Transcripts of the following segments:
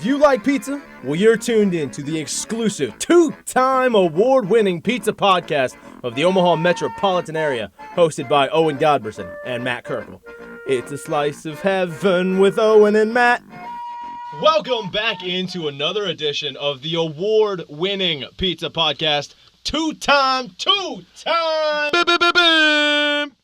Do you like pizza? Well, you're tuned in to the exclusive two-time award-winning pizza podcast of the Omaha metropolitan area, hosted by Owen Godberson and Matt Kirkle. It's a slice of heaven with Owen and Matt. Welcome back into another edition of the award-winning pizza podcast, two-time,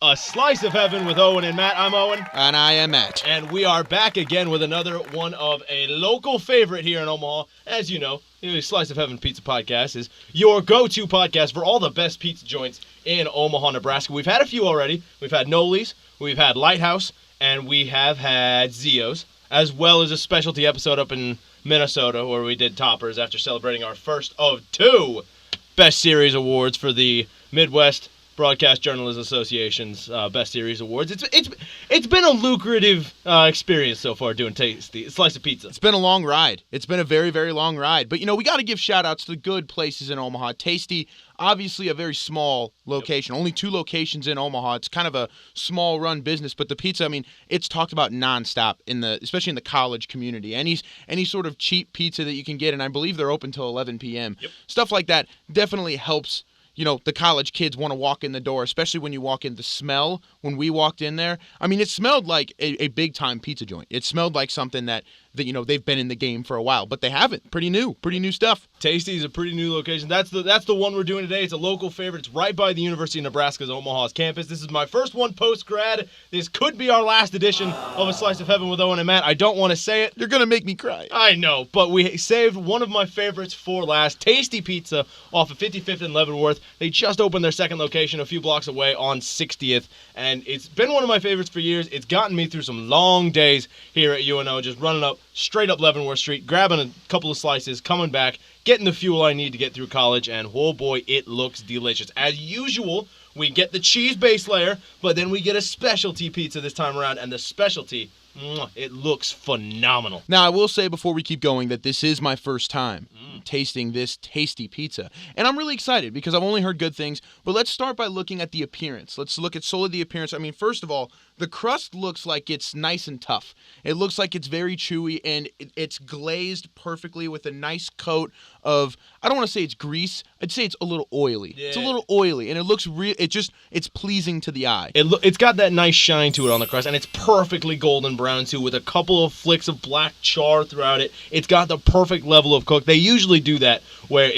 A Slice of Heaven with Owen and Matt. I'm Owen. And I am Matt. And we are back again with another one of a local favorite here in Omaha. As you know, the Slice of Heaven Pizza Podcast is your go-to podcast for all the best pizza joints in Omaha, Nebraska. We've had a few already. We've had Noli's, we've had Lighthouse, and we have had Zio's, as well as a specialty episode up in Minnesota where we did toppers after celebrating our first of two Best Series Awards for the Midwest Broadcast Journalism Association's Best Series Awards. It's been a lucrative experience so far doing Tasty Slice of Pizza. It's been a long ride. It's been a very, very long ride. But, you know, we got to give shout-outs to the good places in Omaha. Tasty, obviously a very small location. Yep. Only 2 locations in Omaha. It's kind of a small-run business. But the pizza, I mean, it's talked about nonstop, especially in the college community. Any sort of cheap pizza that you can get, and I believe they're open till 11 p.m. Yep. Stuff like that definitely helps. You know, the college kids want to walk in the door, especially when you walk in. The smell, when we walked in there, I mean, it smelled like a big-time pizza joint. It smelled like something that, you know, they've been in the game for a while, but they haven't. Pretty new stuff. Tasty is a pretty new location. That's the one we're doing today. It's a local favorite. It's right by the University of Nebraska's Omaha's campus. This is my first one post-grad. This could be our last edition of A Slice of Heaven with Owen and Matt. I don't want to say it. You're going to make me cry. I know, but we saved one of my favorites for last. Tasty Pizza off of 55th and Leavenworth. They just opened their second location a few blocks away on 60th, and it's been one of my favorites for years. It's gotten me through some long days here at UNO, just running up straight up Leavenworth Street, grabbing a couple of slices, coming back, getting the fuel I need to get through college, and oh boy, it looks delicious. As usual, we get the cheese base layer, but then we get a specialty pizza this time around, and the specialty, it looks phenomenal. Now, I will say before we keep going that this is my first time tasting this tasty pizza. And I'm really excited because I've only heard good things. But let's start by looking at the appearance. Let's look at solely the appearance. I mean, first of all, the crust looks like it's nice and tough. It looks like it's very chewy, and it's glazed perfectly with a nice coat of, I don't want to say it's grease. I'd say it's a little oily. Yeah. It's a little oily, and it looks it's pleasing to the eye. It's got that nice shine to it on the crust, and it's perfectly golden brown, too, with a couple of flicks of black char throughout it. It's got the perfect level of cook. They usually do that where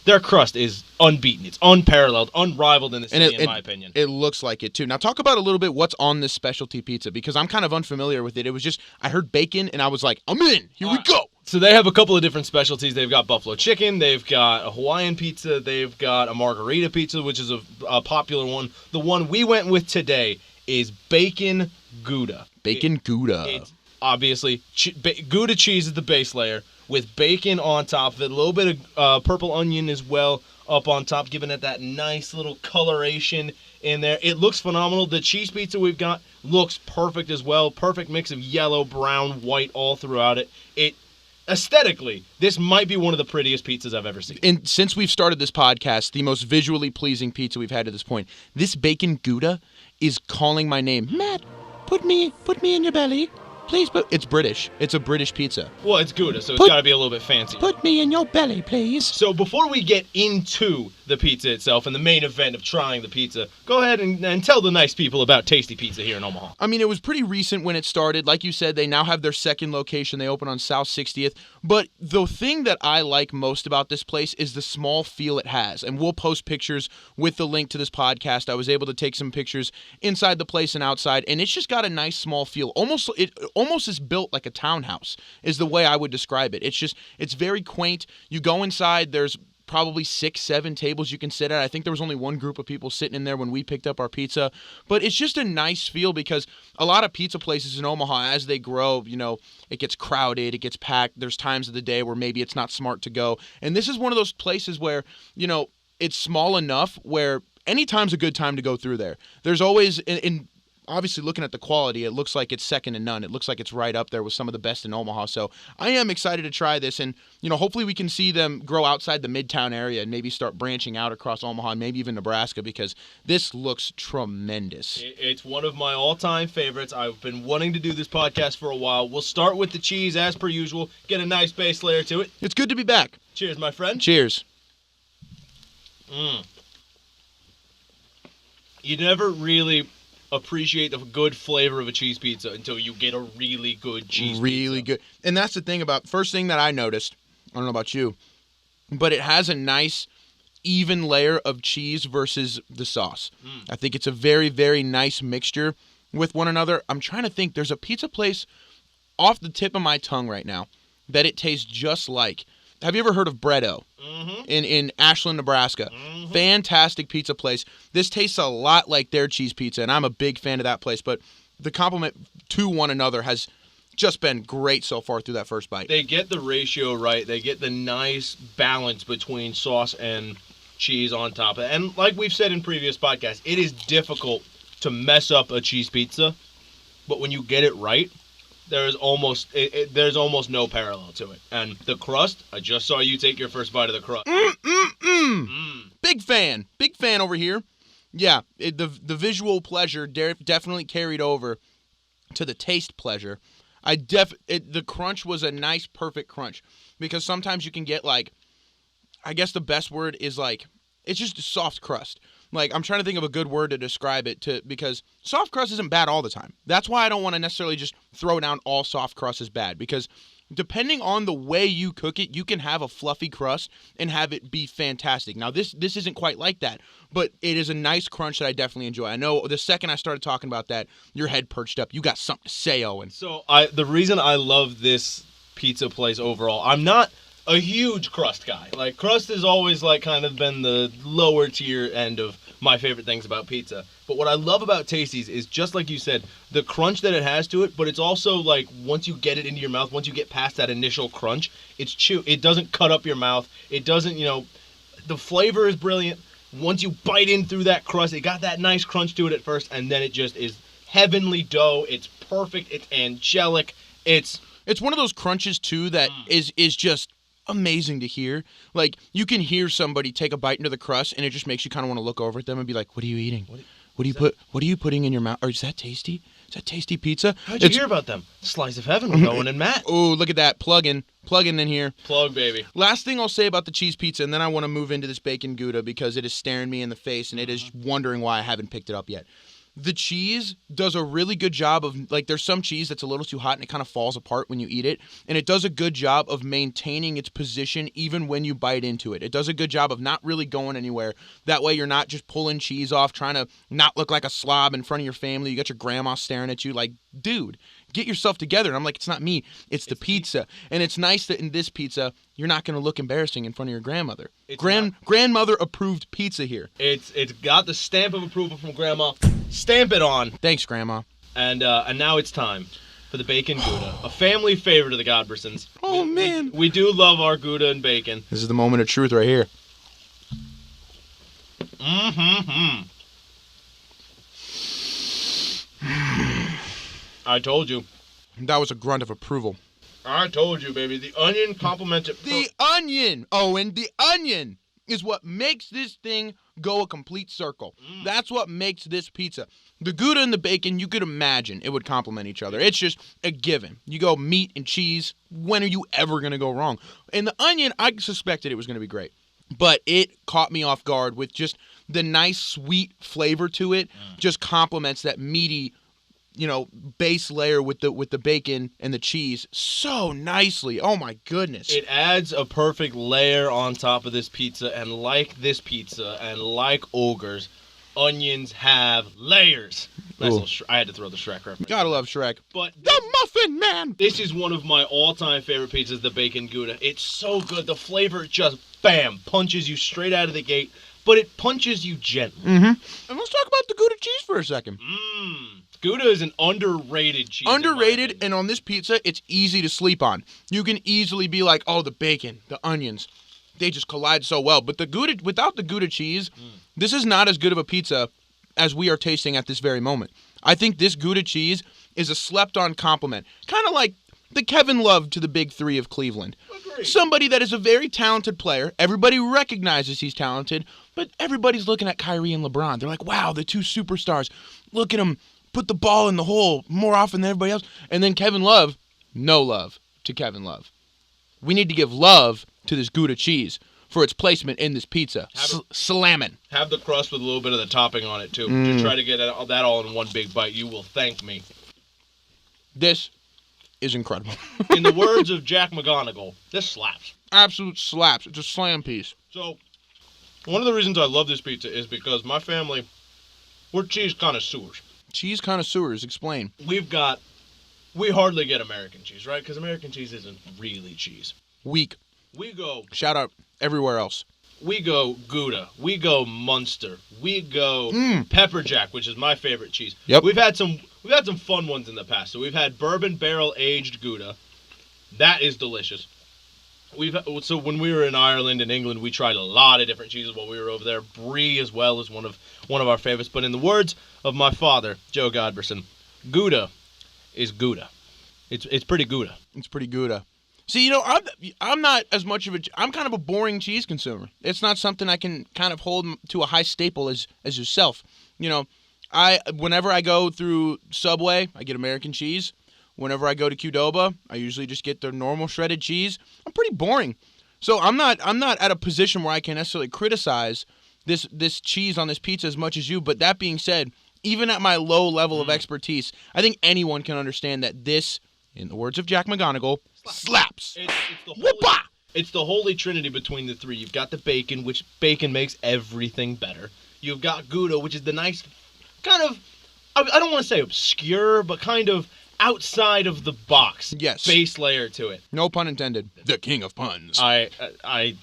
their crust is unbeaten. It's unparalleled, unrivaled in the city, in my opinion. It looks like it, too. Now, talk about a little bit what's on this specialty pizza, because I'm kind of unfamiliar with it. It was just, I heard bacon, and I was like, I'm in. Here we go. So they have a couple of different specialties. They've got buffalo chicken. They've got a Hawaiian pizza. They've got a margarita pizza, which is a popular one. The one we went with today is bacon Gouda. Bacon Gouda. It's obviously, Gouda cheese is the base layer, with bacon on top of it, a little bit of purple onion as well up on top, giving it that nice little coloration in there. It looks phenomenal. The cheese pizza we've got looks perfect as well. Perfect mix of yellow, brown, white all throughout it. Aesthetically, this might be one of the prettiest pizzas I've ever seen. And since we've started this podcast, the most visually pleasing pizza we've had to this point, this bacon Gouda is calling my name. Matt, put me in your belly. Please, but it's British. It's a British pizza. Well, it's Gouda, so it's got to be a little bit fancy. Put me in your belly, please. So before we get into the pizza itself and the main event of trying the pizza, go ahead and tell the nice people about Tasty Pizza here in Omaha. I mean, it was pretty recent when it started. Like you said, they now have their second location. They open on South 60th. But the thing that I like most about this place is the small feel it has. And we'll post pictures with the link to this podcast. I was able to take some pictures inside the place and outside, and it's just got a nice small feel. Almost is built like a townhouse is the way I would describe it. It's very quaint. You go inside, there's probably 6-7 tables you can sit at. I think there was only one group of people sitting in there when we picked up our pizza. But it's just a nice feel because a lot of pizza places in Omaha, as they grow, you know, it gets crowded, it gets packed. There's times of the day where maybe it's not smart to go. And this is one of those places where, you know, it's small enough where any time's a good time to go through there. There's always, in obviously looking at the quality, it looks like it's second to none. It looks like it's right up there with some of the best in Omaha. So I am excited to try this, and hopefully we can see them grow outside the Midtown area and maybe start branching out across Omaha and maybe even Nebraska, because this looks tremendous. It's one of my all-time favorites. I've been wanting to do this podcast for a while. We'll start with the cheese as per usual. Get a nice base layer to it. It's good to be back. Cheers, my friend. Cheers. You never really appreciate the good flavor of a cheese pizza until you get a really good cheese pizza. Really good. And that's the thing about, first thing that I noticed, I don't know about you, but it has a nice even layer of cheese versus the sauce. I think it's a very, very nice mixture with one another. I'm trying to think. There's a pizza place off the tip of my tongue right now that it tastes just like. Have you ever heard of Bredo in Ashland, Nebraska? Fantastic pizza place. This tastes a lot like their cheese pizza, and I'm a big fan of that place. But the compliment to one another has just been great so far through that first bite. They get the ratio right. They get the nice balance between sauce and cheese on top of it. And like we've said in previous podcasts, it is difficult to mess up a cheese pizza, but when you get it right, there's almost no parallel to it. And the crust, I just saw you take your first bite of the crust. Big fan over here. Yeah, the visual pleasure definitely carried over to the taste pleasure. The crunch was a nice, perfect crunch, because sometimes you can get, like, I guess the best word is, like, it's just a soft crust. Like, I'm trying to think of a good word to describe it, because soft crust isn't bad all the time. That's why I don't want to necessarily just throw down all soft crust as bad, because depending on the way you cook it, you can have a fluffy crust and have it be fantastic. Now, this isn't quite like that, but it is a nice crunch that I definitely enjoy. I know the second I started talking about that, your head perched up. You got something to say, Owen. So the reason I love this pizza place overall, I'm not a huge crust guy. Like, crust has always, like, kind of been the lower tier end of my favorite things about pizza. But what I love about Tasty's is, just like you said, the crunch that it has to it, but it's also, like, once you get it into your mouth, once you get past that initial crunch, it's it doesn't cut up your mouth. It doesn't, the flavor is brilliant. Once you bite in through that crust, it got that nice crunch to it at first, and then it just is heavenly dough. It's perfect. It's angelic. It's one of those crunches, too, that is just amazing to hear. Like, you can hear somebody take a bite into the crust, and it just makes you kind of want to look over at them and be like, what are you eating? What are you putting in your mouth? Or is that tasty? Is that tasty pizza? How'd you hear about them? Slice of Heaven with Owen and Matt. Oh, look at that. Plugging in here. Plug, baby. Last thing I'll say about the cheese pizza, and then I want to move into this bacon Gouda, because it is staring me in the face, and it is wondering why I haven't picked it up yet. The cheese does a really good job of, like, there's some cheese that's a little too hot and it kind of falls apart when you eat it, and it does a good job of maintaining its position even when you bite into it. It does a good job of not really going anywhere. That way you're not just pulling cheese off, trying to not look like a slob in front of your family. You got your grandma staring at you like, dude, get yourself together. And I'm like, it's not me, it's the pizza. And it's nice that in this pizza, you're not going to look embarrassing in front of your grandmother. Grandmother approved pizza here. It's got the stamp of approval from Grandma. Stamp it on. Thanks, Grandma. And now it's time for the bacon Gouda, a family favorite of the Godbersons. Oh, man. We do love our Gouda and bacon. This is the moment of truth right here. I told you. That was a grunt of approval. I told you, baby. The onion complements it. The onion, Owen, the onion is what makes this thing go a complete circle. That's what makes this pizza. The Gouda and the bacon, you could imagine it would complement each other. It's just a given. You go meat and cheese, when are you ever going to go wrong? And the onion, I suspected it was going to be great. But it caught me off guard with just the nice, sweet flavor to it. Just complements that meaty, base layer with the bacon and the cheese so nicely. Oh my goodness. It adds a perfect layer on top of this pizza, and like this pizza and like Ogre's, onions have layers. Nice I had to throw the Shrek reference. Gotta love Shrek. But the Muffin Man! This is one of my all-time favorite pizzas, the bacon Gouda. It's so good. The flavor just, bam, punches you straight out of the gate, but it punches you gently. And let's talk about the Gouda cheese for a second. Gouda is an underrated cheese. Underrated, and on this pizza, it's easy to sleep on. You can easily be like, oh, the bacon, the onions, they just collide so well. But the Gouda, without the Gouda cheese, this is not as good of a pizza as we are tasting at this very moment. I think this Gouda cheese is a slept-on compliment. Kind of like the Kevin Love to the big three of Cleveland. Agreed. Somebody that is a very talented player. Everybody recognizes he's talented, but everybody's looking at Kyrie and LeBron. They're like, wow, the two superstars. Look at them put the ball in the hole more often than everybody else. And then Kevin Love, no love to Kevin Love. We need to give love to this Gouda cheese for its placement in this pizza. Salamin'. Have the crust with a little bit of the topping on it, too. To try to get that all in one big bite. You will thank me. This is incredible. In the words of Jack McGonigal, this slaps. Absolute slaps. It's a slam piece. So, one of the reasons I love this pizza is because my family, we're cheese connoisseurs. Cheese connoisseurs, explain. We hardly get American cheese, right? Because American cheese isn't really cheese. Weak. Shout out everywhere else. We go Gouda. We go Munster. We go Pepper Jack, which is my favorite cheese. Yep. We've had some fun ones in the past. So we've had bourbon barrel aged Gouda. That is delicious. So when we were in Ireland and England, we tried a lot of different cheeses while we were over there. Brie as well is one of our favorites. But in the words of my father, Joe Godberson, Gouda is Gouda. It's pretty Gouda. It's pretty Gouda. See, I'm not as much of I'm kind of a boring cheese consumer. It's not something I can kind of hold to a high staple as yourself. Whenever I go through Subway, I get American cheese. Whenever I go to Qdoba, I usually just get their normal shredded cheese. I'm pretty boring. So I'm not at a position where I can necessarily criticize this cheese on this pizza as much as you. But that being said, even at my low level of expertise, I think anyone can understand that this, in the words of Jack McGonigal, slaps. It's the holy trinity between the three. You've got the bacon, which bacon makes everything better. You've got Gouda, which is the nice kind of, I don't want to say obscure, but kind of outside of the box base layer to it. No pun intended. The king of puns. I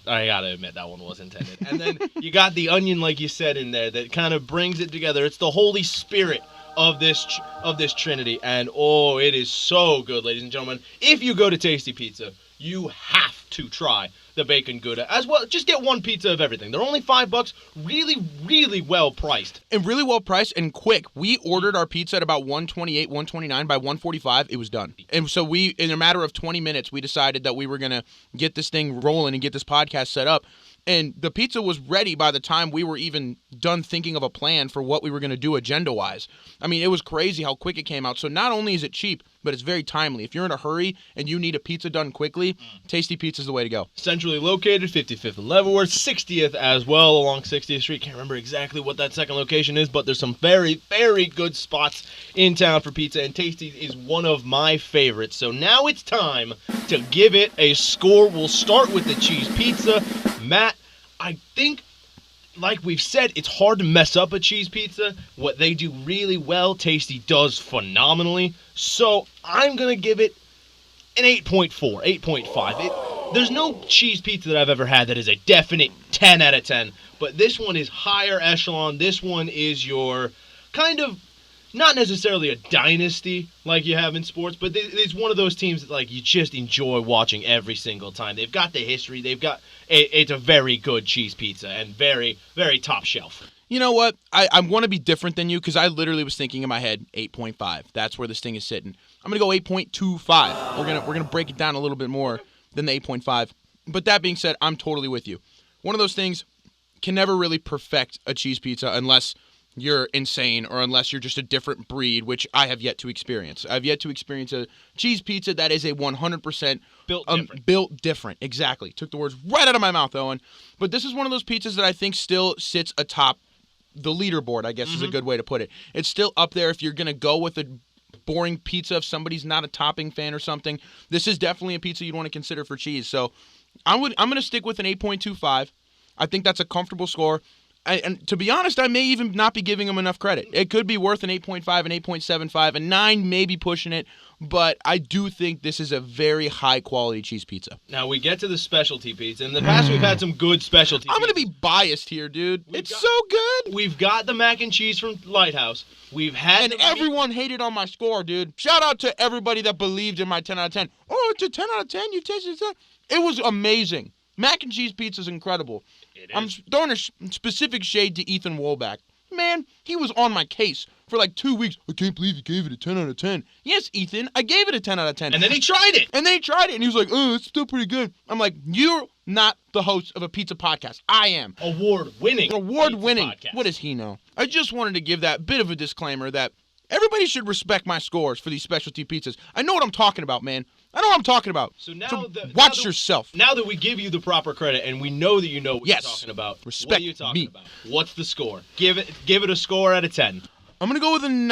gotta admit that one was intended. And then you got the onion, like you said, in there that kind of brings it together. It's the Holy Spirit of this trinity, and it is so good, ladies and gentlemen. If you go to Tasty Pizza, you have to try the bacon Gouda as well. Just get one pizza of everything. They're only $5. Really, really well priced. And really well priced and quick. We ordered our pizza at about 128, 129. By 145, it was done. And so in a matter of 20 minutes, we decided that we were going to get this thing rolling and get this podcast set up. And the pizza was ready by the time we were even done thinking of a plan for what we were going to do agenda-wise. I mean, it was crazy how quick it came out. So not only is it cheap, but it's very timely. If you're in a hurry and you need a pizza done quickly, Tasty Pizza is the way to go. Centrally located, 55th and Leavenworth, 60th as well along 60th Street. Can't remember exactly what that second location is, but there's some very, very good spots in town for pizza, and Tasty is one of my favorites. So now it's time to give it a score. We'll start with the cheese pizza. Matt, I think, like we've said, it's hard to mess up a cheese pizza. What they do really well, Tasty does phenomenally. So I'm going to give it an 8.4, 8.5. There's no cheese pizza that I've ever had that is a definite 10 out of 10. But this one is higher echelon. This one is your kind of, not necessarily a dynasty like you have in sports, but it's one of those teams that you just enjoy watching every single time. They've got the history. It's a very good cheese pizza and very, very top shelf. You know what? I want to be different than you because I literally was thinking in my head 8.5. That's where this thing is sitting. I'm going to go 8.25. We're gonna break it down a little bit more than the 8.5. But that being said, I'm totally with you. One of those things can never really perfect a cheese pizza unless you're insane or unless you're just a different breed, which I have yet to experience. I've yet to experience a cheese pizza that is a 100% built different. Exactly. Took the words right out of my mouth, Owen. But this is one of those pizzas that I think still sits atop the leaderboard, I guess is a good way to put it. It's still up there if you're going to go with a boring pizza if somebody's not a topping fan or something. This is definitely a pizza you'd want to consider for cheese. So I'm going to stick with an 8.25. I think that's a comfortable score. And to be honest, I may even not be giving them enough credit. It could be worth an 8.5, an 8.75, and 9 maybe pushing it, but I do think this is a very high-quality cheese pizza. Now, we get to the specialty pizza. In the past, we've had some good specialty I'm going to be biased here, dude. It's so good. We've got the mac and cheese from Lighthouse. We've had And everyone hated on my score, dude. Shout out to everybody that believed in my 10 out of 10. Oh, it's a 10 out of 10? You tasted it? It was amazing. Mac and cheese pizza is incredible. It is. I'm throwing a specific shade to Ethan Wolbach. Man, he was on my case for like 2 weeks. I can't believe you gave it a 10 out of 10. Yes, Ethan, I gave it a 10 out of 10. And then he tried it. And he was like, oh, it's still pretty good. I'm like, you're not the host of a pizza podcast. I am. Award-winning. Podcast. What does he know? I just wanted to give that bit of a disclaimer that everybody should respect my scores for these specialty pizzas. I know what I'm talking about, man. I know what I'm talking about. So watch yourself. Now that we give you the proper credit and we know that you know what you're talking about, respect what are you talking about? What's the score? Give it a score out of 10. I'm going to go with a 9.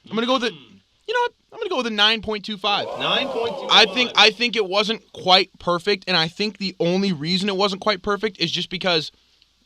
I'm going to go with you know what? I'm going to go with a 9.25. 9.25. I think it wasn't quite perfect, and I think the only reason it wasn't quite perfect is just because,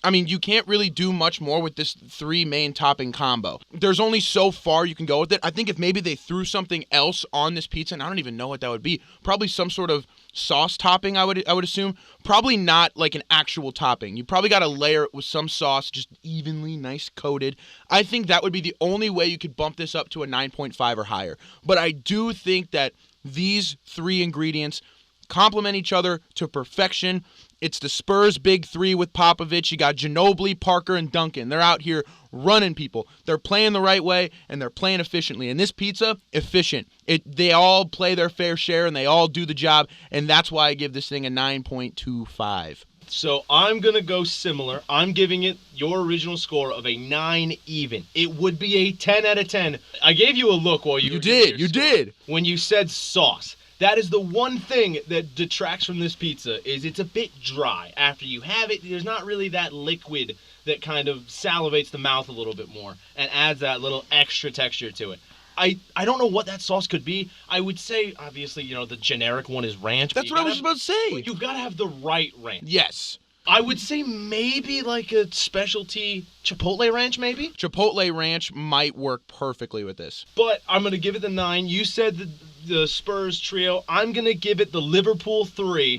I mean, you can't really do much more with this 3 main topping combo. There's only so far you can go with it. I think if maybe they threw something else on this pizza, and I don't even know what that would be, probably some sort of sauce topping, I would assume. Probably not like an actual topping. You probably got to layer it with some sauce, just evenly, nice coated. I think that would be the only way you could bump this up to a 9.5 or higher. But I do think that these 3 ingredients complement each other to perfection. It's the Spurs big 3 with Popovich. You got Ginobili, Parker, and Duncan. They're out here running people. They're playing the right way, and they're playing efficiently. And this pizza, efficient. They all play their fair share, and they all do the job, and that's why I give this thing a 9.25. So I'm going to go similar. I'm giving it your original score of a 9 even. It would be a 10 out of 10. I gave you a look while you did. When you said sauce. That is the one thing that detracts from this pizza, is it's a bit dry. After you have it, there's not really that liquid that kind of salivates the mouth a little bit more and adds that little extra texture to it. I don't know what that sauce could be. I would say, obviously, the generic one is ranch. That's what I was about to say. But you've got to have the right ranch. Yes. I would say maybe like a specialty Chipotle ranch, maybe? Chipotle ranch might work perfectly with this. But I'm going to give it the 9. You said the Spurs trio. I'm going to give it the Liverpool 3.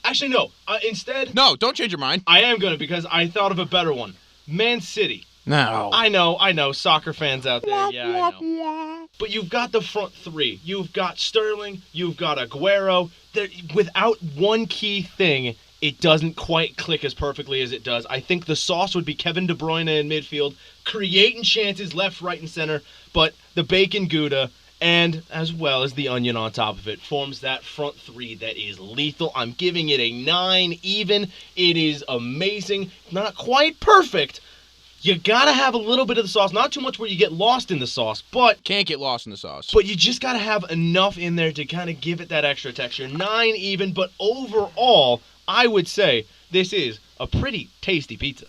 Actually, no. Instead... No, don't change your mind. I am going to, because I thought of a better one. Man City. No. I know. Soccer fans out there. Yeah, I know. But you've got the front 3. You've got Sterling. You've got Aguero. Without one key thing, it doesn't quite click as perfectly as it does. I think the sauce would be Kevin De Bruyne in midfield, creating chances left, right, and center. But the bacon Gouda, and as well as the onion on top of it, forms that front 3 that is lethal. I'm giving it a 9 even. It is amazing. Not quite perfect. You gotta have a little bit of the sauce, not too much where you get lost in the sauce, but... Can't get lost in the sauce. But you just gotta have enough in there to kind of give it that extra texture. 9 even, but overall, I would say this is a pretty tasty pizza.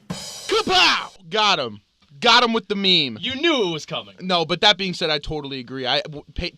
Kapow! Got him. Got him with the meme. You knew it was coming. No, but that being said, I totally agree.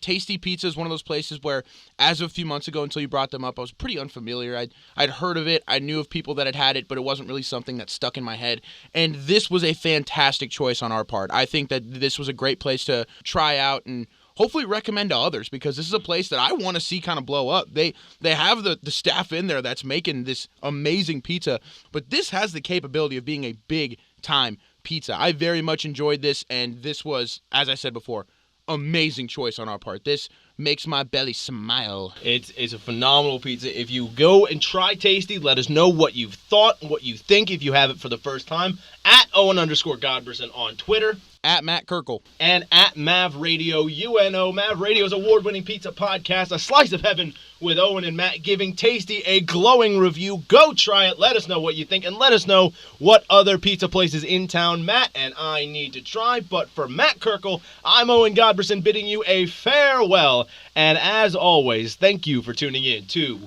Tasty Pizza is one of those places where, as of a few months ago, until you brought them up, I was pretty unfamiliar. I'd heard of it. I knew of people that had had it, but it wasn't really something that stuck in my head. And this was a fantastic choice on our part. I think that this was a great place to try out and hopefully recommend to others, because this is a place that I want to see kind of blow up. They have the staff in there that's making this amazing pizza, but this has the capability of being a big-time pizza. I very much enjoyed this, and this was, as I said before, amazing choice on our part. This makes my belly smile. It's a phenomenal pizza. If you go and try Tasty, let us know what you've thought and what you think if you have it for the first time. At Owen_Godberson on Twitter. At Matt Kirkle. And at Mavradio, UNO. Mavradio's award-winning pizza podcast, A Slice of Heaven with Owen and Matt, giving Tasty a glowing review. Go try it. Let us know what you think, and let us know what other pizza places in town Matt and I need to try. But for Matt Kirkle, I'm Owen Godberson bidding you a farewell. And as always, thank you for tuning in to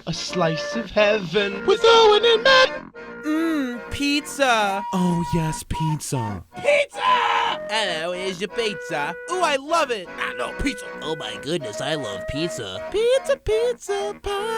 A Slice of Heaven with Owen and Matt. Pizza. Oh, yes, pizza. Pizza! Hello, here's your pizza. Ooh, I love it. No, pizza. Oh my goodness, I love pizza. Pizza, pizza, pie.